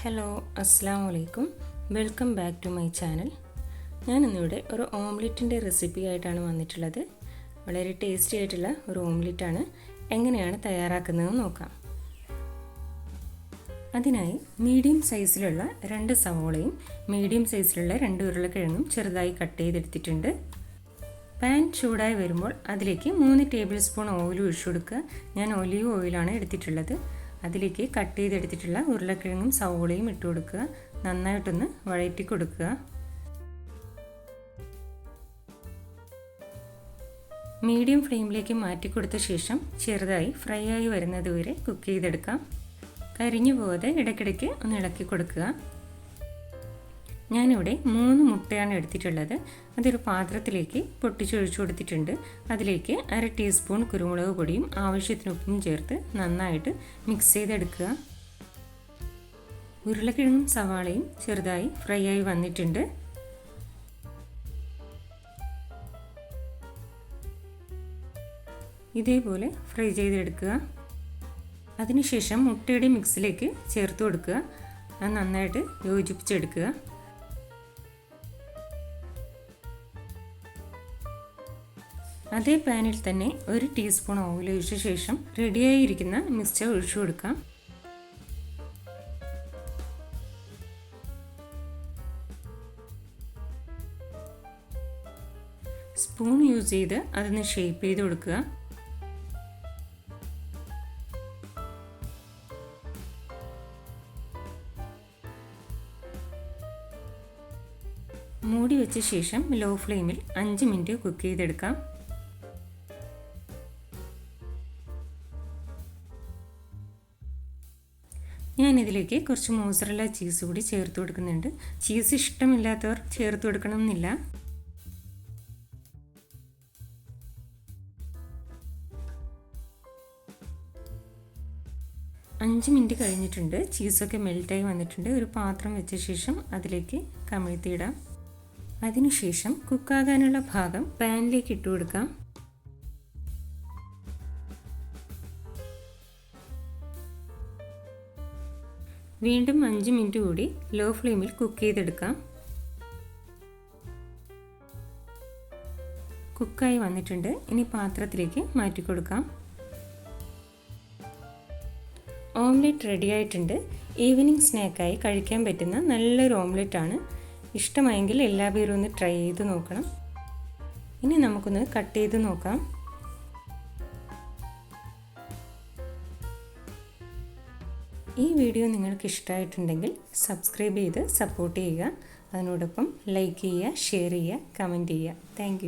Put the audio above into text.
Hello അസ്സാം വലൈക്കും, welcome back to my channel. ഞാനിന്നിവിടെ ഒരു ഓംലെറ്റിൻ്റെ റെസിപ്പി ആയിട്ടാണ് വന്നിട്ടുള്ളത്. വളരെ ടേസ്റ്റി ആയിട്ടുള്ള ഒരു ഓംലെറ്റാണ്. എങ്ങനെയാണ് തയ്യാറാക്കുന്നതെന്ന് നോക്കാം. അതിനായി മീഡിയം സൈസിലുള്ള 2 സവോളയും മീഡിയം സൈസിലുള്ള 2 ഉരുളക്കിഴങ്ങും ചെറുതായി കട്ട് ചെയ്തെടുത്തിട്ടുണ്ട്. പാൻ ചൂടായി വരുമ്പോൾ അതിലേക്ക് 3 ടേബിൾ സ്പൂൺ ഓയിൽ ഒഴിച്ചു കൊടുക്കുക. ഞാൻ ഒലീവ് ഓയിലാണ് എടുത്തിട്ടുള്ളത്. അതിലേക്ക് കട്ട് ചെയ്തെടുത്തിട്ടുള്ള ഉരുളക്കിഴങ്ങും സവോളയും ഇട്ട് കൊടുക്കുക. നന്നായിട്ടൊന്ന് വഴറ്റി കൊടുക്കുക. മീഡിയം ഫ്ലെയിമിലേക്ക് മാറ്റി കൊടുത്ത ശേഷം ചെറുതായി ഫ്രൈ ആയി വരുന്നത് വരെ കുക്ക് ചെയ്തെടുക്കാം. കരിഞ്ഞു പോകാതെ ഇടയ്ക്കിടയ്ക്ക് ഒന്ന് ഇളക്കി കൊടുക്കുക. ഞാനിവിടെ 3 മുട്ടയാണ് എടുത്തിട്ടുള്ളത്. അതൊരു പാത്രത്തിലേക്ക് പൊട്ടിച്ചൊഴിച്ചു കൊടുത്തിട്ടുണ്ട്. അതിലേക്ക് 1/2 ടീസ്പൂൺ കുരുമുളക് പൊടിയും ആവശ്യത്തിന് ഉപ്പും ചേർത്ത് നന്നായിട്ട് മിക്സ് ചെയ്തെടുക്കുക. ഉരുളക്കിഴങ്ങും സവാളയും ചെറുതായി ഫ്രൈ ആയി വന്നിട്ടുണ്ട്. ഇതേപോലെ ഫ്രൈ ചെയ്തെടുക്കുക. അതിനുശേഷം മുട്ടയുടെ മിക്സിലേക്ക് ചേർത്ത് കൊടുക്കുക. അത് നന്നായിട്ട് യോജിപ്പിച്ചെടുക്കുക. അതേ പാനിൽ തന്നെ 1 ടീസ്പൂൺ ഓയിൽ ഒഴിച്ച ശേഷം റെഡിയായിരിക്കുന്ന മിക്സ്ചർ ഒഴിച്ചു കൊടുക്കാം. സ്പൂൺ യൂസ് ചെയ്ത് അതൊന്ന് ഷേപ്പ് ചെയ്ത് കൊടുക്കുക. മൂടി വെച്ച ശേഷം ലോ ഫ്ലെയിമിൽ 5 മിനിറ്റ് കുക്ക് ചെയ്തെടുക്കാം. ഞാനിതിലേക്ക് കുറച്ച് മോസറല്ല ചീസ് കൂടി ചേർത്ത് കൊടുക്കുന്നുണ്ട്. ചീസ് ഇഷ്ടമില്ലാത്തവർ ചേർത്ത് കൊടുക്കണം എന്നില്ല. അഞ്ച് മിനിറ്റ് കഴിഞ്ഞിട്ടുണ്ട്. ചീസൊക്കെ മെൽറ്റായി വന്നിട്ടുണ്ട്. ഒരു പാത്രം വെച്ച ശേഷം അതിലേക്ക് കമിഴ്ത്തിയിടാം. അതിനുശേഷം കുക്കാകാനുള്ള ഭാഗം പാനിലേക്ക് ഇട്ട് കൊടുക്കാം. വീണ്ടും 5 മിനിറ്റ് കൂടി ലോ ഫ്ലെയിമിൽ കുക്ക് ചെയ്തെടുക്കാം. കുക്കായി വന്നിട്ടുണ്ട്. ഇനി പാത്രത്തിലേക്ക് മാറ്റി കൊടുക്കാം. ഓംലെറ്റ് റെഡി ആയിട്ടുണ്ട്. ഈവനിങ് സ്നാക്കായി കഴിക്കാൻ പറ്റുന്ന നല്ലൊരു ഓംലെറ്റാണ്. ഇഷ്ടമായെങ്കിൽ എല്ലാവരും ഒന്ന് ട്രൈ ചെയ്ത് നോക്കണം. ഇനി നമുക്കൊന്ന് കട്ട് ചെയ്ത് നോക്കാം. ഈ വീഡിയോ നിങ്ങൾക്ക് ഇഷ്ടമായിട്ടുണ്ടെങ്കിൽ സബ്സ്ക്രൈബ് ചെയ്ത് സപ്പോർട്ട് ചെയ്യുക. അതിനോടൊപ്പം ലൈക്ക് ചെയ്യുക, ഷെയർ ചെയ്യുക, കമൻറ്റ് ചെയ്യുക. താങ്ക്